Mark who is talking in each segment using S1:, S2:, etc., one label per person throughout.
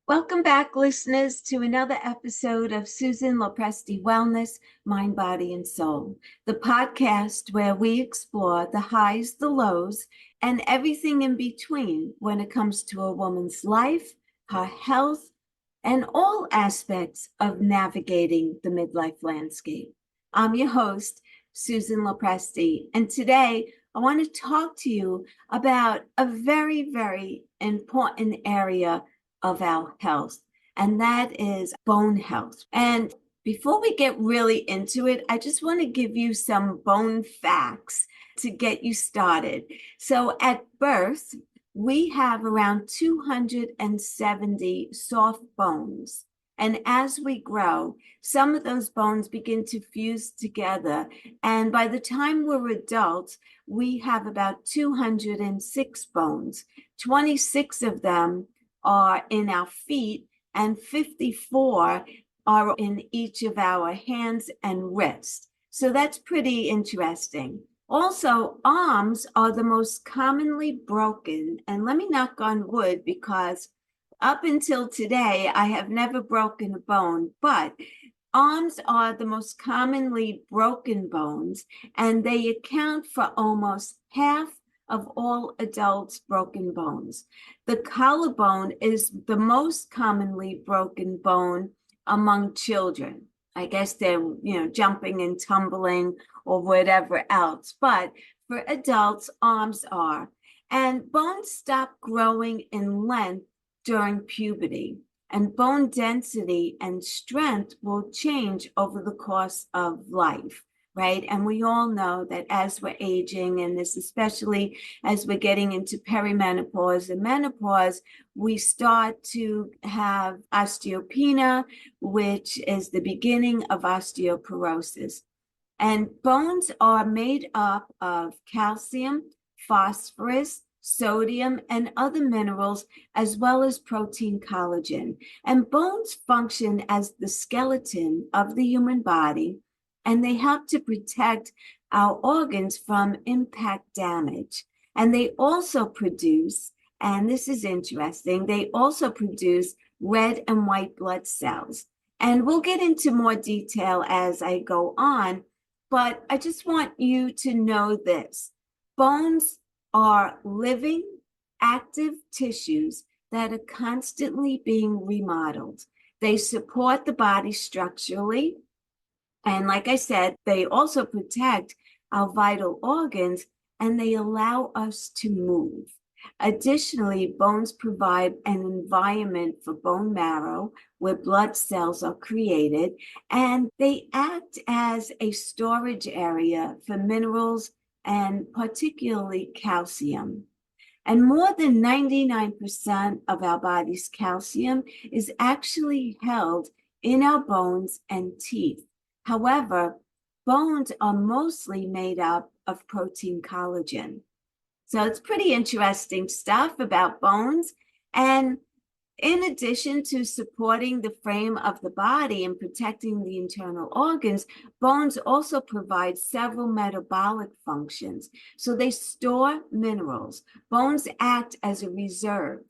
S1: Welcome back, listeners, to another episode of Susan Lopresti Wellness, Mind, Body, and Soul, the podcast where we explore the highs, the lows, and everything in between when it comes to a woman's life, her health, and all aspects of navigating the midlife landscape. I'm your host, Susan Lopresti, and today I want to talk to you about a very, very important area of our health, and that is bone health. And before we get really into it, I just want to give you some bone facts to get you started. So at birth, we have around 270 soft bones. And as we grow, some of those bones begin to fuse together. And by the time we're adults, we have about 206 bones. 26 of them are in our feet, and 54 are in each of our hands and wrists. So that's pretty interesting. Also, arms are the most commonly broken. And let me knock on wood, because up until today, I have never broken a bone, but arms are the most commonly broken bones, and they account for almost half of all adults' broken bones. The collarbone is the most commonly broken bone among children. I guess they're, jumping and tumbling or whatever else. But for adults, arms are. And bones stop growing in length during puberty. And bone density and strength will change over the course of life. Right. And we all know that as we're aging, and this especially as we're getting into perimenopause and menopause, we start to have osteopenia, which is the beginning of osteoporosis. And bones are made up of calcium, phosphorus, sodium, and other minerals, as well as protein collagen. And bones function as the skeleton of the human body, and they help to protect our organs from impact damage. And they also produce, and this is interesting, they also produce red and white blood cells. And we'll get into more detail as I go on, but I just want you to know this. Bones are living, active tissues that are constantly being remodeled. They support the body structurally. And like I said, they also protect our vital organs, and they allow us to move. Additionally, bones provide an environment for bone marrow where blood cells are created, and they act as a storage area for minerals and particularly calcium. And more than 99% of our body's calcium is actually held in our bones and teeth. However, bones are mostly made up of protein collagen. So it's pretty interesting stuff about bones. And in addition to supporting the frame of the body and protecting the internal organs, bones also provide several metabolic functions. So they store minerals. Bones act as a reserve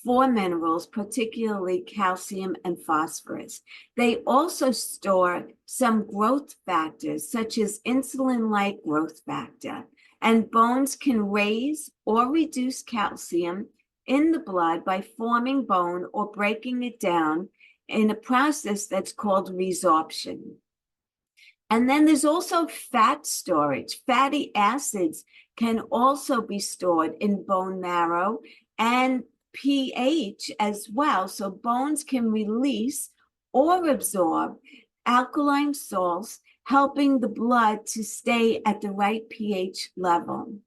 S1: for minerals, particularly calcium and phosphorus. They also store some growth factors, such as insulin-like growth factor. And bones can raise or reduce calcium in the blood by forming bone or breaking it down in a process that's called resorption. And then there's also fat storage. Fatty acids can also be stored in bone marrow and pH as well. So bones can release or absorb alkaline salts, helping the blood to stay at the right pH level.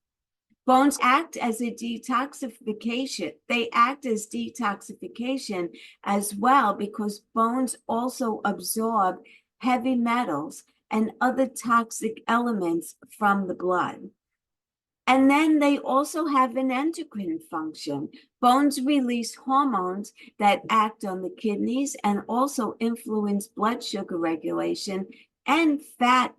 S1: Bones act as a detoxification. They act as detoxification as well, because bones also absorb heavy metals and other toxic elements from the blood. And then they also have an endocrine function. Bones release hormones that act on the kidneys and also influence blood sugar regulation and fat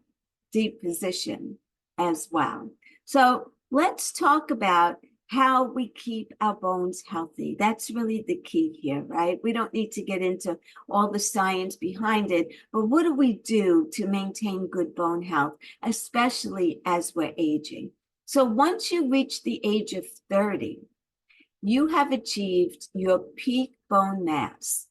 S1: deposition as well. So let's talk about how we keep our bones healthy. That's really the key here, right? We don't need to get into all the science behind it, but what do we do to maintain good bone health, especially as we're aging? So once you reach the age of 30, you have achieved your peak bone mass.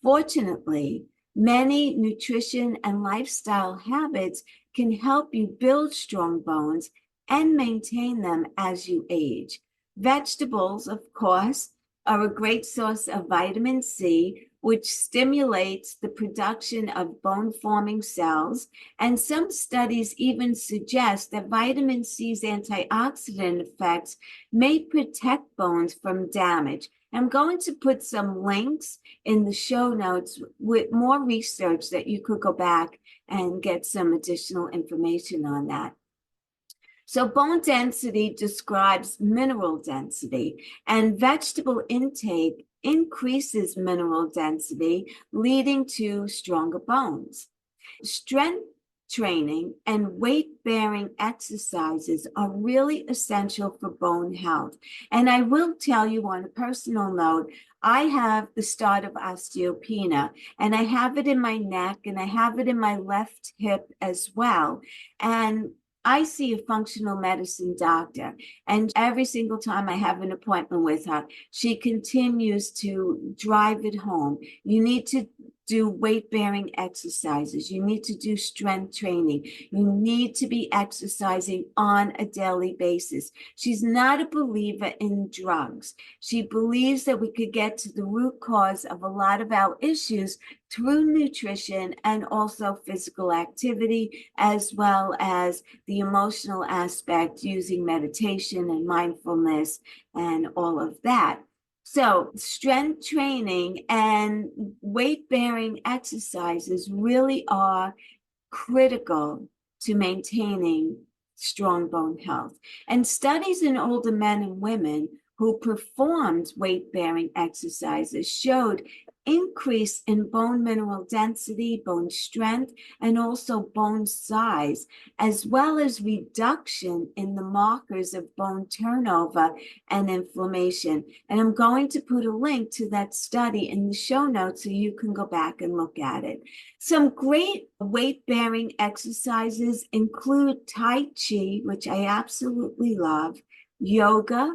S1: Fortunately, many nutrition and lifestyle habits can help you build strong bones and maintain them as you age. Vegetables, of course, are a great source of vitamin C, which stimulates the production of bone-forming cells. And some studies even suggest that vitamin C's antioxidant effects may protect bones from damage. I'm going to put some links in the show notes with more research that you could go back and get some additional information on that. So bone density describes mineral density, and vegetable intake increases mineral density, leading to stronger bones. Strength training and weight-bearing exercises are really essential for bone health. And I will tell you on a personal note, I have the start of osteopenia, and I have it in my neck, and I have it in my left hip as well. And I see a functional medicine doctor, and every single time I have an appointment with her, she continues to drive it home. You need to do weight-bearing exercises. You need to do strength training. You need to be exercising on a daily basis. She's not a believer in drugs. She believes that we could get to the root cause of a lot of our issues through nutrition and also physical activity, as well as the emotional aspect using meditation and mindfulness and all of that. So strength training and weight-bearing exercises really are critical to maintaining strong bone health. And studies in older men and women who performed weight-bearing exercises showed increase in bone mineral density, bone strength, and also bone size, as well as reduction in the markers of bone turnover and inflammation. And I'm going to put a link to that study in the show notes so you can go back and look at it. Some great weight-bearing exercises include Tai Chi, which I absolutely love, yoga,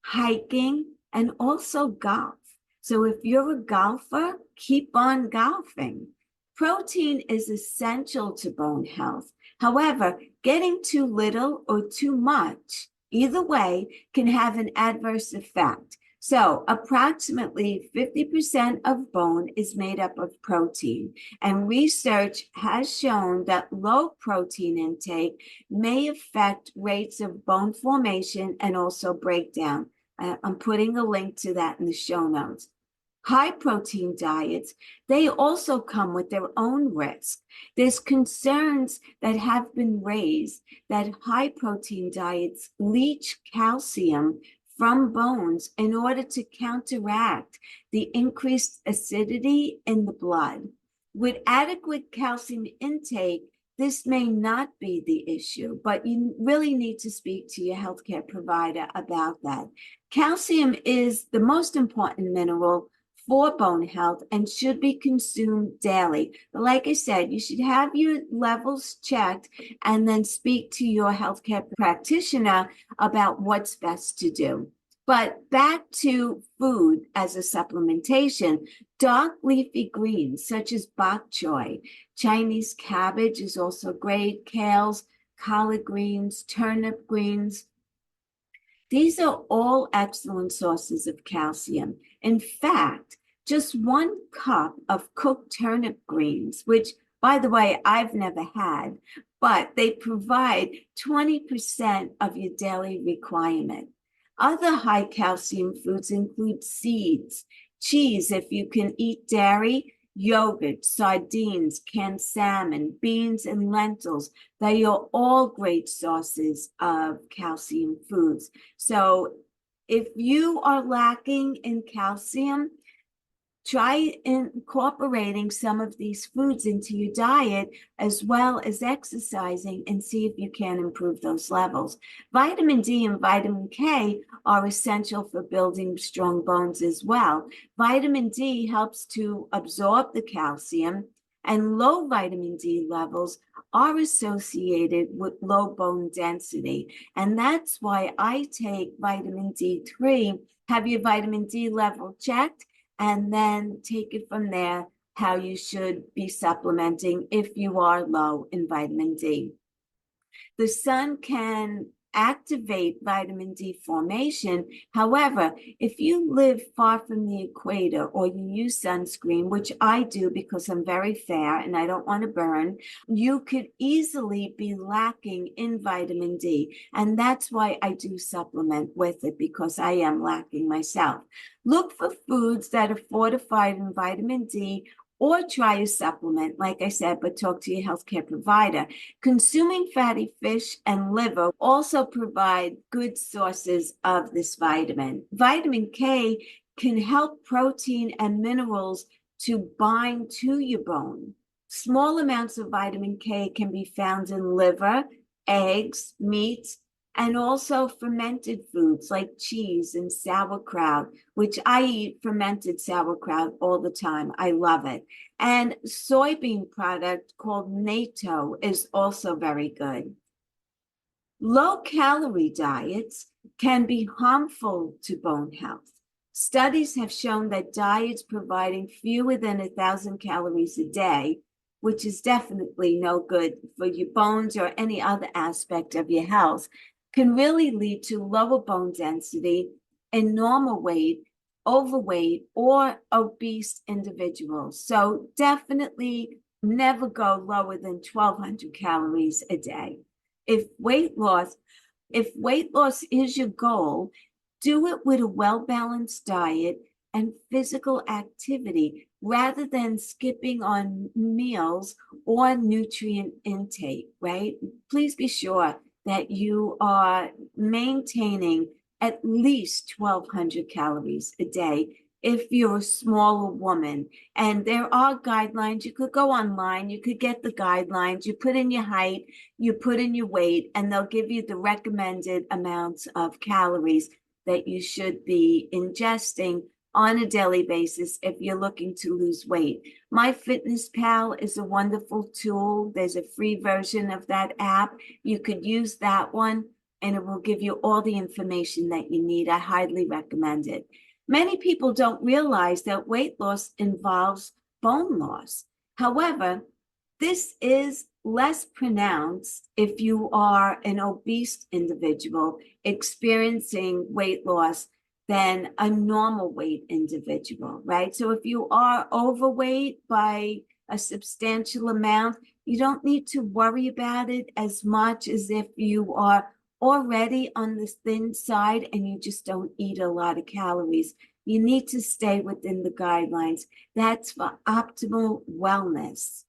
S1: hiking, and also golf. So if you're a golfer, keep on golfing. Protein is essential to bone health. However, getting too little or too much, either way, can have an adverse effect. So approximately 50% of bone is made up of protein, and research has shown that low protein intake may affect rates of bone formation and also breakdown. I'm putting a link to that in the show notes. High protein diets, they also come with their own risk. There's concerns that have been raised that high protein diets leach calcium from bones in order to counteract the increased acidity in the blood. With adequate calcium intake, this may not be the issue, but you really need to speak to your healthcare provider about that. Calcium is the most important mineral for bone health and should be consumed daily. But like I said, you should have your levels checked and then speak to your healthcare practitioner about what's best to do. But back to food as a supplementation, dark leafy greens such as bok choy, Chinese cabbage is also great, kales, collard greens, turnip greens. These are all excellent sources of calcium. In fact, just 1 cup of cooked turnip greens, which, by the way, I've never had, but they provide 20% of your daily requirement. Other high calcium foods include seeds, cheese if you can eat dairy, yogurt, sardines, canned salmon, beans, and lentils. They are all great sources of calcium foods. So if you are lacking in calcium, Try incorporating some of these foods into your diet as well as exercising and see if you can improve those levels. Vitamin D and vitamin K are essential for building strong bones as well. Vitamin D helps to absorb the calcium, and low vitamin D levels are associated with low bone density. And that's why I take vitamin D3, have your vitamin D level checked, and then take it from there, how you should be supplementing if you are low in vitamin D. The sun can activate vitamin D formation. However, if you live far from the equator or you use sunscreen, which I do because I'm very fair and I don't want to burn, you could easily be lacking in vitamin D. And that's why I do supplement with it, because I am lacking myself. Look for foods that are fortified in vitamin D, or try a supplement, like I said, but talk to your healthcare provider. Consuming fatty fish and liver also provide good sources of this vitamin. Vitamin K can help protein and minerals to bind to your bone. Small amounts of vitamin K can be found in liver, eggs, meats, and also fermented foods like cheese and sauerkraut, which I eat fermented sauerkraut all the time. I love it. And soybean product called natto is also very good. Low-calorie diets can be harmful to bone health. Studies have shown that diets providing fewer than 1,000 calories a day, which is definitely no good for your bones or any other aspect of your health, can really lead to lower bone density in normal weight, overweight, or obese individuals. So definitely never go lower than 1,200 calories a day. If weight loss is your goal, do it with a well-balanced diet and physical activity rather than skipping on meals or nutrient intake, right? Please be sure that you are maintaining at least 1,200 calories a day if you're a smaller woman. And there are guidelines. You could go online, you could get the guidelines, you put in your height, you put in your weight, and they'll give you the recommended amounts of calories that you should be ingesting on a daily basis if you're looking to lose weight. MyFitnessPal is a wonderful tool. There's a free version of that app. You could use that one, and it will give you all the information that you need. I highly recommend it. Many people don't realize that weight loss involves bone loss. However, this is less pronounced if you are an obese individual experiencing weight loss than a normal weight individual, right? So if you are overweight by a substantial amount, you don't need to worry about it as much as if you are already on the thin side and you just don't eat a lot of calories. You need to stay within the guidelines. That's for optimal wellness.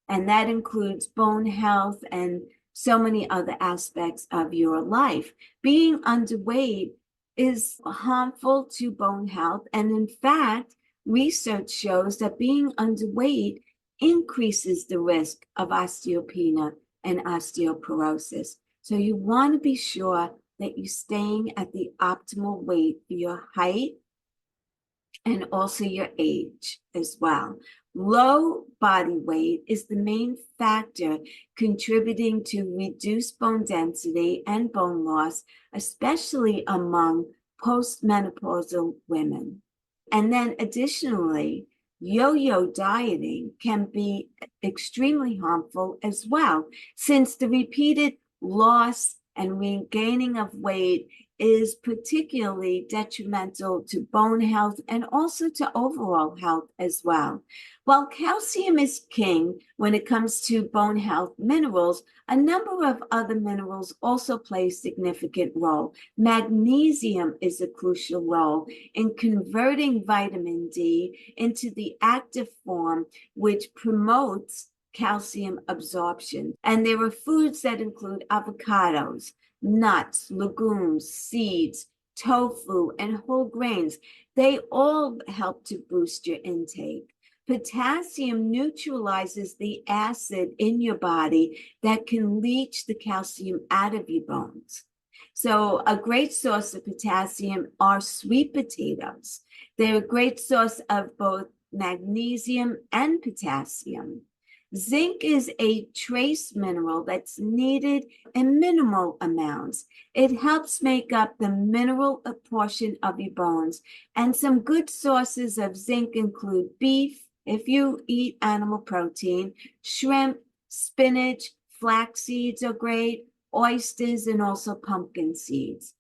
S1: And that includes bone health and so many other aspects of your life. Being underweight is harmful to bone health. And in fact, research shows that being underweight increases the risk of osteopenia and osteoporosis. So you want to be sure that you're staying at the optimal weight for your height and also your age as well. Low body weight is the main factor contributing to reduced bone density and bone loss, especially among postmenopausal women. And then additionally, yo-yo dieting can be extremely harmful as well, since the repeated loss and regaining of weight is particularly detrimental to bone health and also to overall health as well. While calcium is king when it comes to bone health minerals, a number of other minerals also play a significant role. Magnesium is a crucial role in converting vitamin D into the active form, which promotes calcium absorption. And there are foods that include avocados, nuts, legumes, seeds, tofu, and whole grains They all help to boost your intake. Potassium neutralizes the acid in your body that can leach the calcium out of your bones. So a great source of potassium are sweet potatoes. They're a great source of both magnesium and potassium. Zinc is a trace mineral that's needed in minimal amounts. It helps make up the mineral portion of your bones. And some good sources of zinc include beef, if you eat animal protein, shrimp, spinach, flax seeds are great, oysters, and also pumpkin seeds.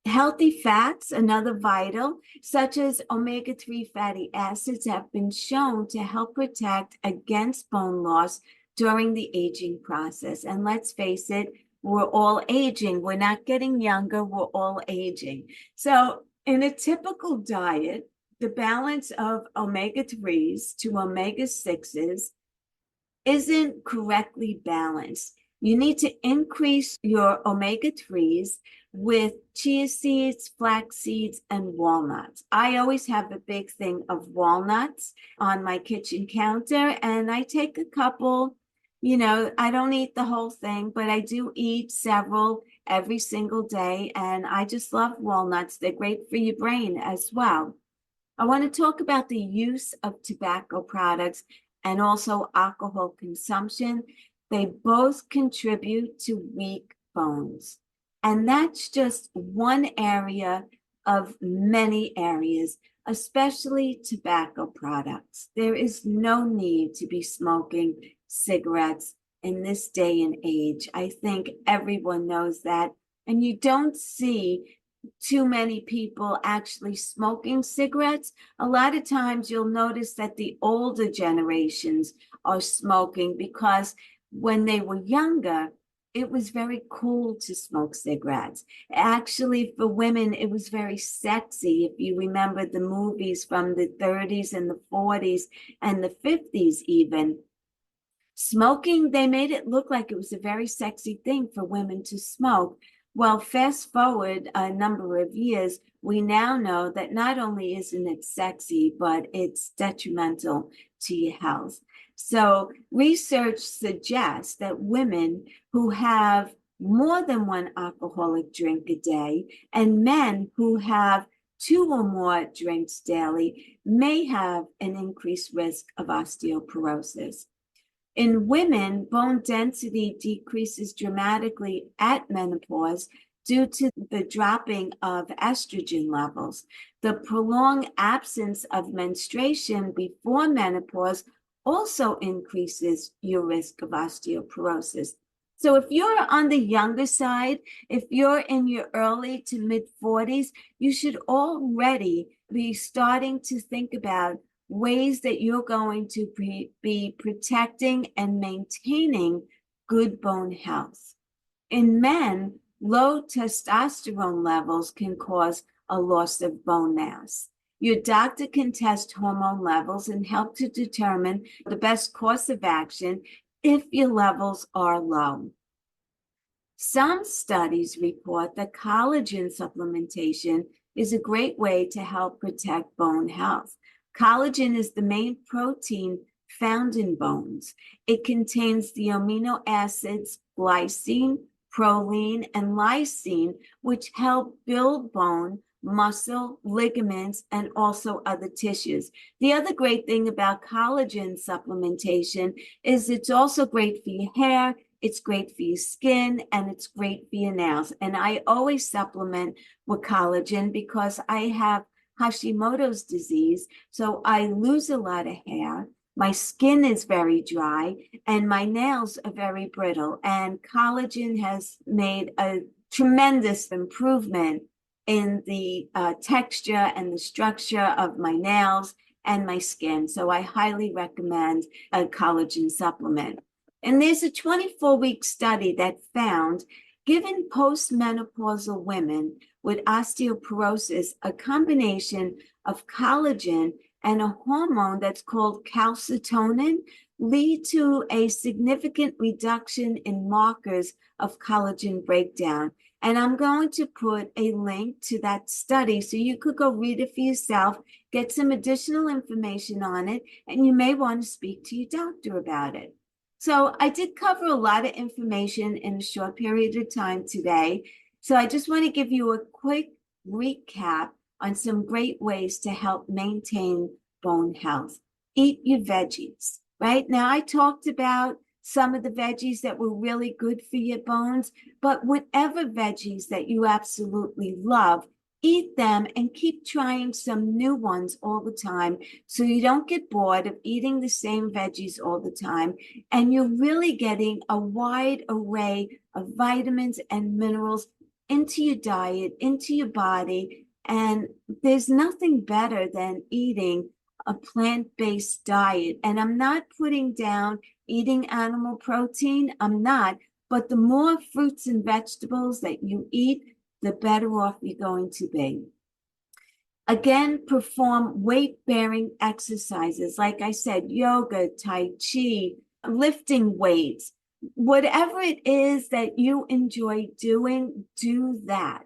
S1: Healthy fats, another vital, such as omega-3 fatty acids, have been shown to help protect against bone loss during the aging process. And let's face it, we're all aging. We're not getting younger, we're all aging. So in a typical diet, the balance of omega-3s to omega-6s isn't correctly balanced. You need to increase your omega-3s with chia seeds, flax seeds, and walnuts. I always have a big thing of walnuts on my kitchen counter, and I take a couple. I don't eat the whole thing, but I do eat several every single day, and I just love walnuts. They're great for your brain as well. I want to talk about the use of tobacco products and also alcohol consumption. They both contribute to weak bones. And that's just one area of many areas, especially tobacco products. There is no need to be smoking cigarettes in this day and age. I think everyone knows that. And you don't see too many people actually smoking cigarettes. A lot of times you'll notice that the older generations are smoking because when they were younger, it was very cool to smoke cigarettes. Actually, for women, it was very sexy. If you remember the movies from the 30s and the 40s and the 50s even, smoking, they made it look like it was a very sexy thing for women to smoke. Well, fast forward a number of years, we now know that not only isn't it sexy, but it's detrimental to your health. So research suggests that women who have more than one alcoholic drink a day and men who have 2 or more drinks daily may have an increased risk of osteoporosis. In women, bone density decreases dramatically at menopause due to the dropping of estrogen levels. The prolonged absence of menstruation before menopause also increases your risk of osteoporosis. So if you're on the younger side, if you're in your early to mid 40s, you should already be starting to think about ways that you're going to be protecting and maintaining good bone health. In men, low testosterone levels can cause a loss of bone mass. Your doctor can test hormone levels and help to determine the best course of action if your levels are low. Some studies report that collagen supplementation is a great way to help protect bone health. Collagen is the main protein found in bones. It contains the amino acids glycine, proline, and lysine, which help build bone, muscle, ligaments, and also other tissues. The other great thing about collagen supplementation is it's also great for your hair, it's great for your skin, and it's great for your nails. And I always supplement with collagen because I have Hashimoto's disease, so I lose a lot of hair. My skin is very dry and my nails are very brittle. And collagen has made a tremendous improvement in the texture and the structure of my nails and my skin. So I highly recommend a collagen supplement. And there's a 24-week study that found given postmenopausal women with osteoporosis a combination of collagen and a hormone that's called calcitonin lead to a significant reduction in markers of collagen breakdown. And I'm going to put a link to that study so you could go read it for yourself, get some additional information on it, and you may want to speak to your doctor about it. So I did cover a lot of information in a short period of time today. So I just want to give you a quick recap on some great ways to help maintain bone health. Eat your veggies, right? Now, I talked about some of the veggies that were really good for your bones, but whatever veggies that you absolutely love, eat them and keep trying some new ones all the time so you don't get bored of eating the same veggies all the time. And you're really getting a wide array of vitamins and minerals into your diet, into your body. And there's nothing better than eating a plant-based diet. And I'm not putting down eating animal protein. I'm not. But the more fruits and vegetables that you eat, the better off you're going to be. Again, perform weight-bearing exercises. Like I said, yoga, tai chi, lifting weights. Whatever it is that you enjoy doing, do that.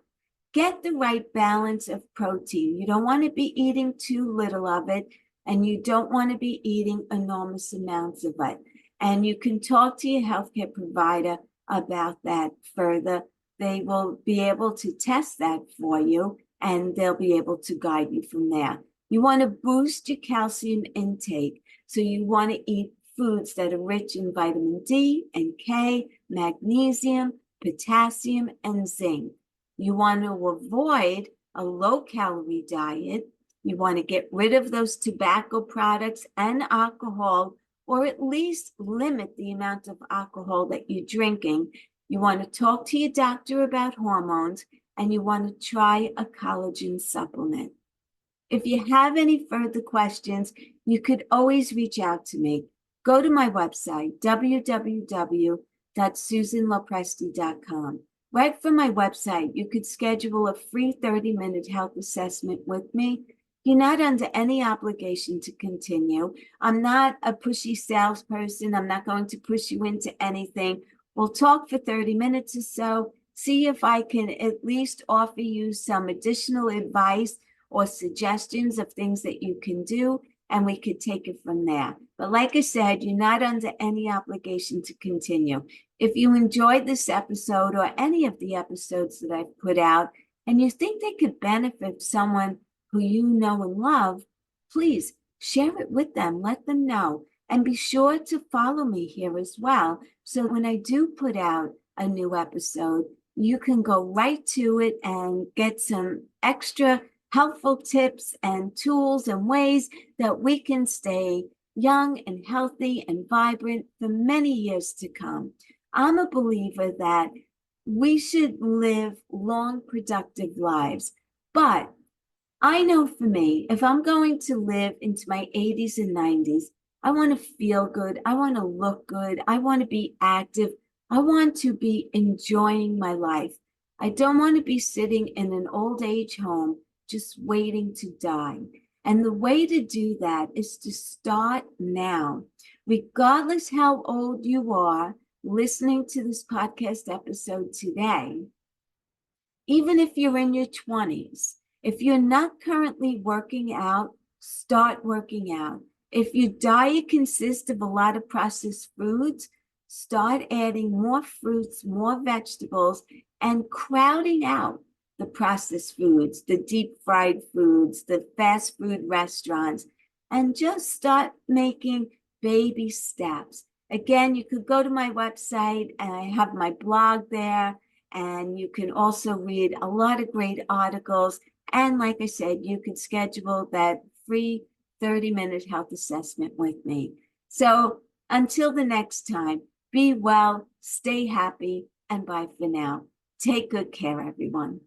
S1: Get the right balance of protein. You don't want to be eating too little of it, and you don't want to be eating enormous amounts of it. And you can talk to your healthcare provider about that further. They will be able to test that for you, and they'll be able to guide you from there. You want to boost your calcium intake. So you want to eat foods that are rich in vitamin D and K, magnesium, potassium, and zinc. You want to avoid a low-calorie diet. You want to get rid of those tobacco products and alcohol, or at least limit the amount of alcohol that you're drinking. You want to talk to your doctor about hormones, and you want to try a collagen supplement. If you have any further questions, you could always reach out to me. Go to my website, www.susanlopresti.com. Right from my website, you could schedule a free 30-minute health assessment with me. You're not under any obligation to continue. I'm not a pushy salesperson. I'm not going to push you into anything. We'll talk for 30 minutes or so, see if I can at least offer you some additional advice or suggestions of things that you can do, and we could take it from there. But like I said, you're not under any obligation to continue. If you enjoyed this episode or any of the episodes that I've put out, and you think they could benefit someone who you know and love, please share it with them, let them know, and be sure to follow me here as well. So when I do put out a new episode, you can go right to it and get some extra helpful tips and tools and ways that we can stay young and healthy and vibrant for many years to come. I'm a believer that we should live long, productive lives. But I know for me, if I'm going to live into my 80s and 90s, I want to feel good. I want to look good. I want to be active. I want to be enjoying my life. I don't want to be sitting in an old age home just waiting to die. And the way to do that is to start now. Regardless how old you are listening to this podcast episode today, even if you're in your 20s, if you're not currently working out, start working out. If your diet consists of a lot of processed foods, start adding more fruits, more vegetables, and crowding out the processed foods, the deep fried foods, the fast food restaurants, and just start making baby steps. Again, you could go to my website and I have my blog there, and you can also read a lot of great articles. And like I said, you could schedule that free 30-minute health assessment with me. So until the next time, be well, stay happy, and bye for now. Take good care, everyone.